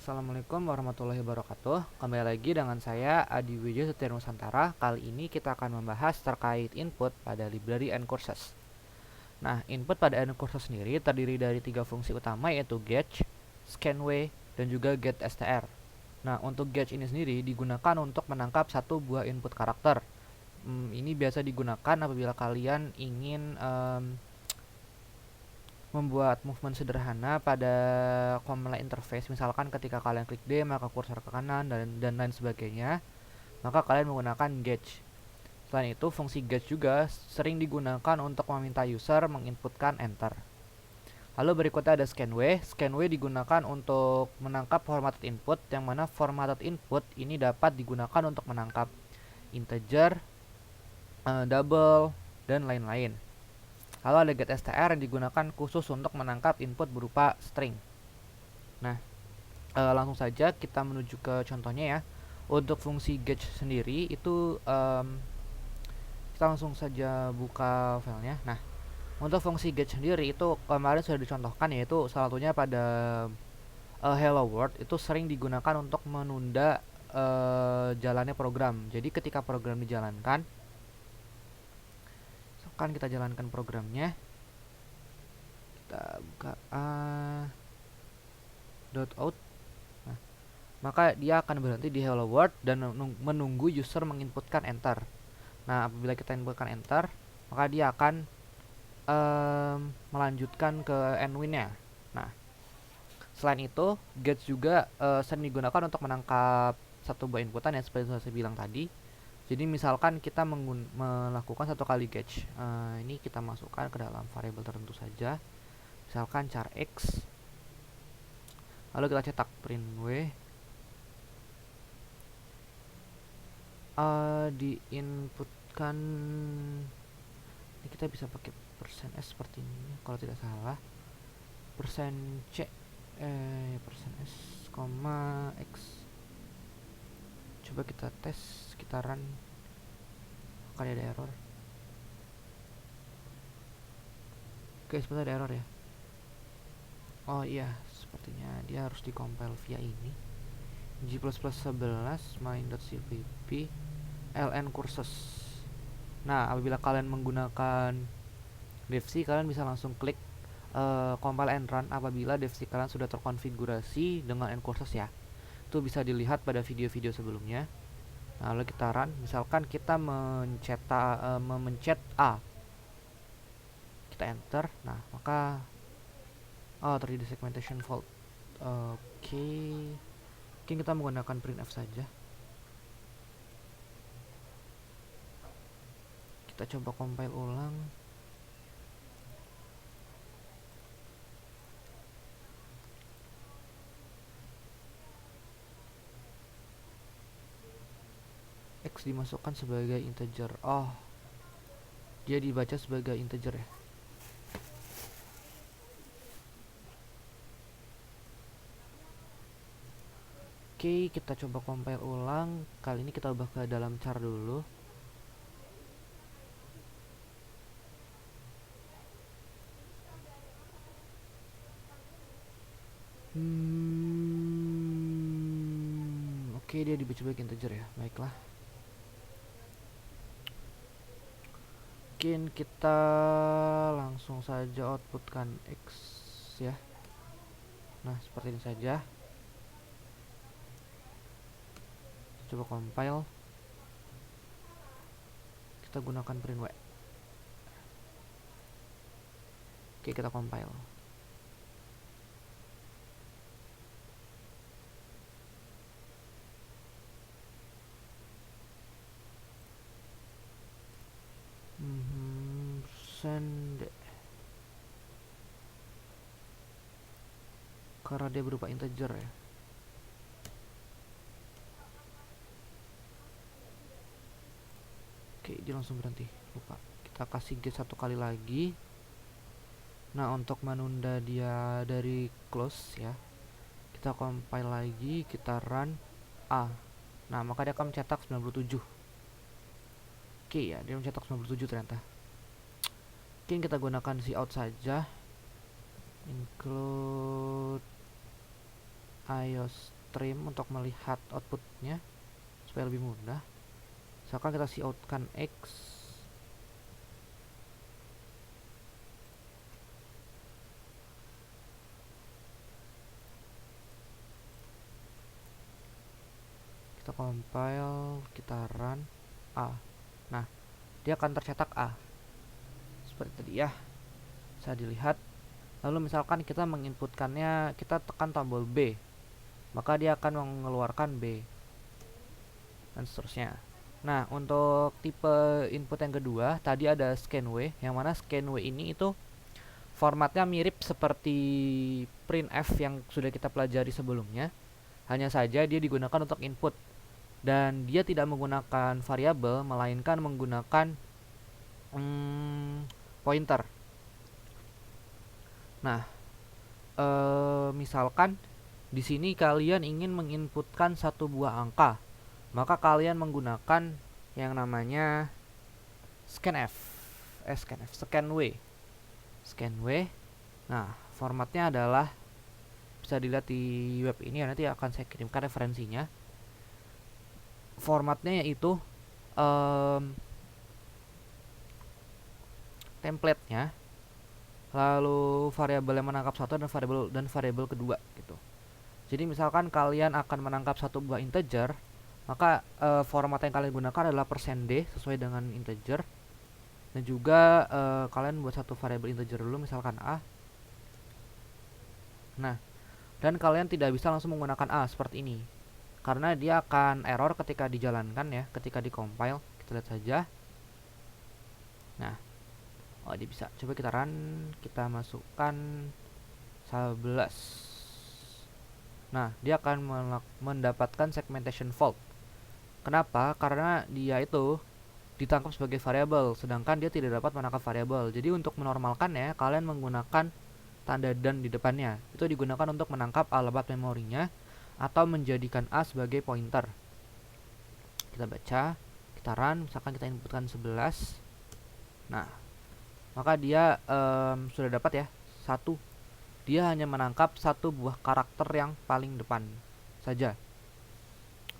Assalamualaikum warahmatullahi wabarakatuh. Kembali lagi dengan saya Adi Wijaya Setia Nusantara. Kali ini kita akan membahas terkait input pada library and courses. Nah, input pada and courses sendiri terdiri dari tiga fungsi utama, yaitu get, scanway, dan juga getStr. Nah, untuk get ini sendiri digunakan untuk menangkap satu buah input karakter. Ini biasa digunakan apabila kalian ingin membuat movement sederhana pada command line interface. Misalkan ketika kalian klik D maka kursor ke kanan dan lain sebagainya, maka kalian menggunakan get. Selain itu, fungsi get juga sering digunakan untuk meminta user menginputkan enter. Lalu berikutnya ada scanway. Scanway digunakan untuk menangkap formatted input, yang mana formatted input ini dapat digunakan untuk menangkap integer, double, dan lain-lain. Lalu ada getStr yang digunakan khusus untuk menangkap input berupa string. Nah, langsung saja kita menuju ke contohnya ya. Untuk fungsi get sendiri itu kita langsung saja buka filenya. Nah, untuk fungsi get sendiri itu kemarin sudah dicontohkan, yaitu salah satunya pada hello world itu sering digunakan untuk menunda jalannya program. Jadi ketika program dijalankan, kan kita jalankan programnya, kita buka .out. Nah, maka dia akan berhenti di hello world dan menunggu user menginputkan enter. Nah, apabila kita inputkan enter, maka dia akan melanjutkan ke endwin-nya. Nah, selain itu, get juga sering digunakan untuk menangkap satu buah inputan yang seperti saya bilang tadi. Jadi misalkan kita melakukan satu kali get, ini kita masukkan ke dalam variabel tertentu saja, misalkan char x, lalu kita cetak print w, diinputkan, ini kita bisa pakai %s seperti ini kalau tidak salah, %c, %s, x. Coba kita tes, kita run, akan ada error. Oke, seperti ada error ya. Oh iya, sepertinya dia harus dikompil via ini, g++11 main.cpp ln courses. Nah, apabila kalian menggunakan devc, kalian bisa langsung klik compile and run apabila devc kalian sudah terkonfigurasi dengan ncourses ya. Itu bisa dilihat pada video-video sebelumnya. Nah, lalu kita run, misalkan kita memencet A, kita enter. Nah, maka terjadi segmentation fault. Mungkin kita menggunakan printf saja. Kita coba compile ulang. X dimasukkan sebagai integer. Oh, dia dibaca sebagai integer ya. Oke, kita coba compile ulang. Kali ini kita ubah ke dalam char dulu. Oke, dia dibaca sebagai integer ya. Baiklah. Mungkin kita langsung saja outputkan X ya. Nah, seperti ini saja. Coba compile. Kita gunakan print w. Oke, kita compile. Send, karena dia berupa integer ya. Oke, dia langsung berhenti, lupa. Kita kasih get satu kali lagi. Nah, untuk menunda dia dari close ya, kita compile lagi, kita run A. Nah, maka dia akan mencetak 97. Oke ya, dia mencetak 97 ternyata. Mungkin kita gunakan cout saja, include iOS trim untuk melihat outputnya supaya lebih mudah. Misalkan kita coutkan X, kita compile, kita run A. Nah, dia akan tercetak A seperti tadi ya, bisa dilihat. Lalu misalkan kita menginputkannya, kita tekan tombol B, maka dia akan mengeluarkan B dan seterusnya. Nah, untuk tipe input yang kedua, tadi ada scanw, yang mana scanw ini itu formatnya mirip seperti printf yang sudah kita pelajari sebelumnya. Hanya saja dia digunakan untuk input, dan dia tidak menggunakan variabel, melainkan menggunakan pointer. Nah, misalkan di sini kalian ingin menginputkan satu buah angka, maka kalian menggunakan yang namanya scanw. Nah, formatnya adalah, bisa dilihat di web ini ya, nanti akan saya kirimkan referensinya. Formatnya yaitu template-nya, lalu variabel yang menangkap satu dan variabel kedua gitu. Jadi misalkan kalian akan menangkap satu buah integer, maka format yang kalian gunakan adalah %d sesuai dengan integer, dan juga kalian buat satu variabel integer dulu, misalkan A. Nah, dan kalian tidak bisa langsung menggunakan A seperti ini, karena dia akan error ketika dijalankan ya, ketika di compile. Kita lihat saja. Nah, dia bisa. Coba kita run, kita masukkan 11. Nah, dia akan mendapatkan segmentation fault. Kenapa? Karena dia itu ditangkap sebagai variabel, sedangkan dia tidak dapat menangkap variabel. Jadi untuk menormalkannya, kalian menggunakan tanda dan di depannya. Itu digunakan untuk menangkap alamat memorinya atau menjadikan A sebagai pointer. Kita baca, kita run, misalkan kita inputkan 11. Nah, maka dia sudah dapat ya, 1. Dia hanya menangkap satu buah karakter yang paling depan saja,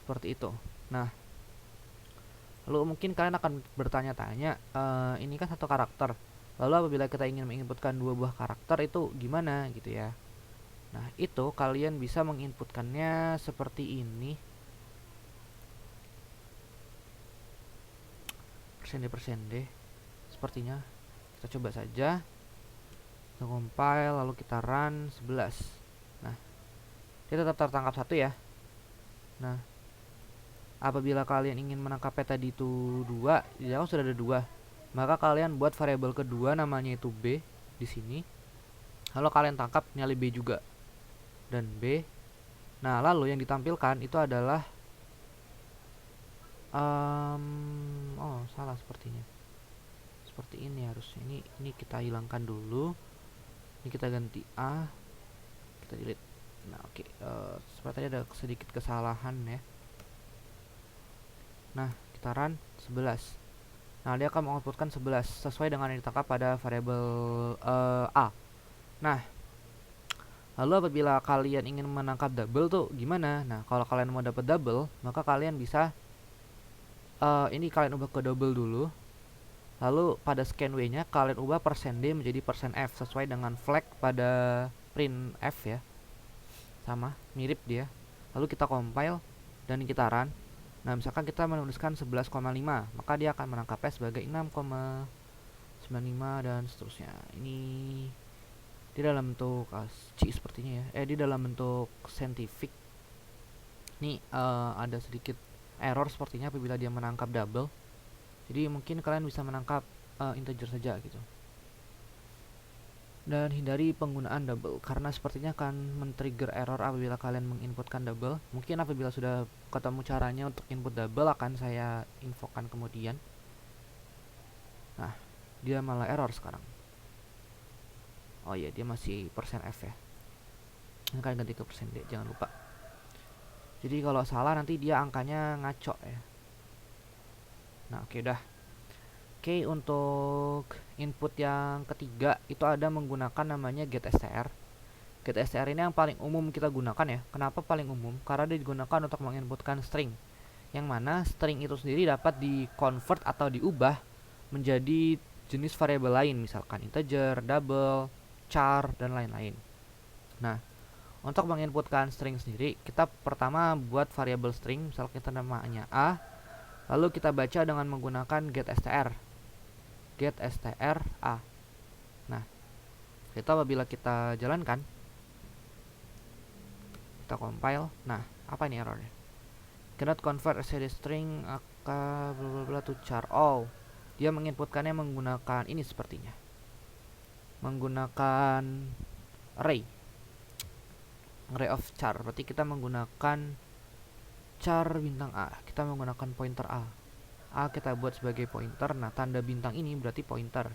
seperti itu. Nah, lalu mungkin kalian akan bertanya-tanya, ini kan satu karakter, lalu apabila kita ingin menginputkan 2 buah karakter itu gimana gitu ya. Nah, itu kalian bisa menginputkannya seperti ini, %d sepertinya. Kita coba saja, kita compile, lalu kita run 11. Nah, dia tetap tertangkap 1 ya. Nah, apabila kalian ingin menangkap tadi itu 2, di dalam sudah ada 2, maka kalian buat variabel kedua namanya itu B di sini. Lalu kalian tangkap nyali B juga dan B. Nah, lalu yang ditampilkan itu adalah oh, salah sepertinya. Seperti ini harusnya. Ini kita hilangkan dulu. Ini kita ganti A. Kita delete. Nah, oke. Sepertinya ada sedikit kesalahan ya. Nah, kita run 11. Nah, dia akan mengoutputkan 11 sesuai dengan yang ditangkap pada variabel A. Nah, lalu apabila kalian ingin menangkap double tuh gimana? Nah, kalau kalian mau dapat double, maka kalian bisa ini kalian ubah ke double dulu. Lalu pada scanw-nya kalian ubah %d menjadi %f sesuai dengan flag pada printf ya. Sama, mirip dia. Lalu kita compile dan kita run. Nah, misalkan kita menuliskan 11,5, maka dia akan menangkapnya sebagai 6,95 dan seterusnya. Ini di dalam bentuk C sepertinya ya. Di dalam bentuk scientific. Ini ada sedikit error sepertinya apabila dia menangkap double. Jadi mungkin kalian bisa menangkap integer saja gitu. Dan hindari penggunaan double, karena sepertinya akan men-trigger error apabila kalian menginputkan double. Mungkin apabila sudah ketemu caranya untuk input double akan saya infokan kemudian. Nah, dia malah error sekarang. Oh iya, dia masih %f ya. Ini kalian ganti ke %d, jangan lupa. Jadi kalau salah nanti dia angkanya ngaco ya. Nah, oke udah. Oke, untuk input yang ketiga itu ada menggunakan namanya getStr. getStr ini yang paling umum kita gunakan ya. Kenapa paling umum? Karena dia digunakan untuk menginputkan string, yang mana string itu sendiri dapat di-convert atau diubah menjadi jenis variabel lain, misalkan integer, double, char, dan lain-lain. Nah, untuk menginputkan string sendiri, kita pertama buat variabel string, misal kita namanya A, lalu kita baca dengan menggunakan getStr A. Nah, itu apabila kita jalankan, kita compile. Nah, apa ini errornya? Cannot convert std string bla bla bla to char. Oh, dia menginputkannya menggunakan ini sepertinya. Menggunakan array of char. Berarti kita menggunakan char bintang A. Kita menggunakan pointer A. A kita buat sebagai pointer. Nah, tanda bintang ini berarti pointer.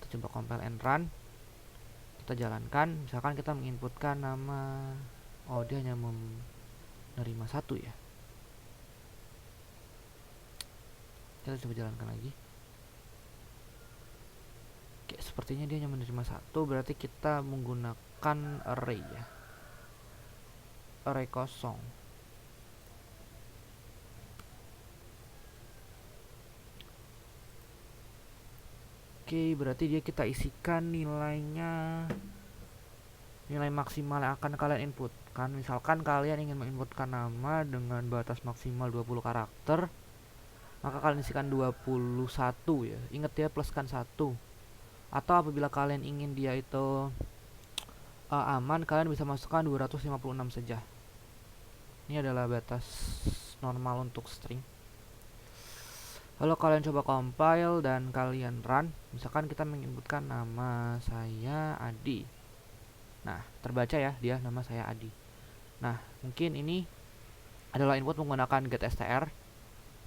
Kita coba compile and run. Kita jalankan. Misalkan kita menginputkan nama. Oh, dia hanya menerima 1 ya. Kita coba jalankan lagi. Oke, sepertinya dia hanya menerima 1. Berarti kita menggunakan array ya. Array kosong. Oke, berarti dia kita isikan nilainya, nilai maksimal yang akan kalian inputkan. Misalkan kalian ingin menginputkan nama dengan batas maksimal 20 karakter, maka kalian isikan 21 ya. Ingat ya, pluskan 1. Atau apabila kalian ingin dia itu aman, kalian bisa masukkan 256 saja. Ini adalah batas normal untuk string. Kalau kalian coba compile dan kalian run, misalkan kita menginputkan nama saya Adi. Nah, terbaca ya dia nama saya Adi. Nah, mungkin ini adalah input menggunakan getStr.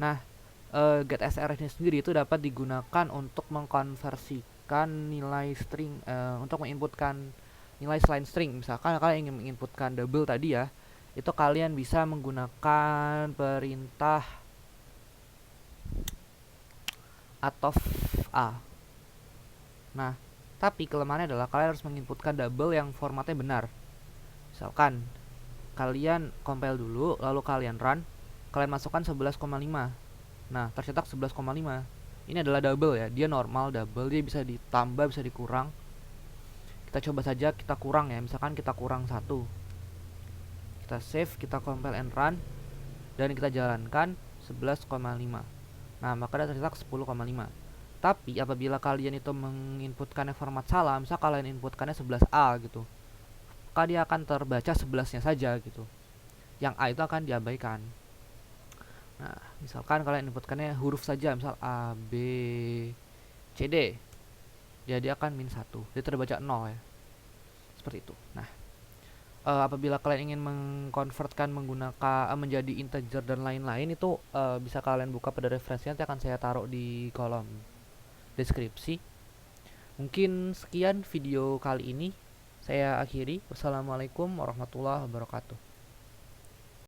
Nah, getStr ini sendiri itu dapat digunakan untuk mengkonversikan nilai string, untuk menginputkan nilai selain string. Misalkan kalian ingin menginputkan double tadi ya, itu kalian bisa menggunakan perintah atau A. Nah, tapi kelemahannya adalah kalian harus menginputkan double yang formatnya benar. Misalkan kalian compile dulu, lalu kalian run, kalian masukkan 11,5. Nah, tercetak 11,5. Ini adalah double ya, dia normal double, dia bisa ditambah, bisa dikurang. Kita coba saja kita kurang ya, misalkan kita kurang 1. Kita save, kita compile and run, dan kita jalankan 11,5. Nah, maka dia tercetak 10,5. Tapi apabila kalian itu menginputkannya format salah, misal kalian inputkannya 11A gitu, maka dia akan terbaca 11-nya saja gitu. Yang A itu akan diabaikan. Nah, misalkan kalian inputkannya huruf saja, misal A, B, C, D, dia akan -1. Dia terbaca 0 ya. Seperti itu. Nah, apabila kalian ingin mengkonvertkan menggunakan menjadi integer dan lain-lain, itu bisa kalian buka pada referensinya, nanti akan saya taruh di kolom deskripsi. Mungkin sekian video kali ini, saya akhiri. Wassalamualaikum warahmatullahi wabarakatuh.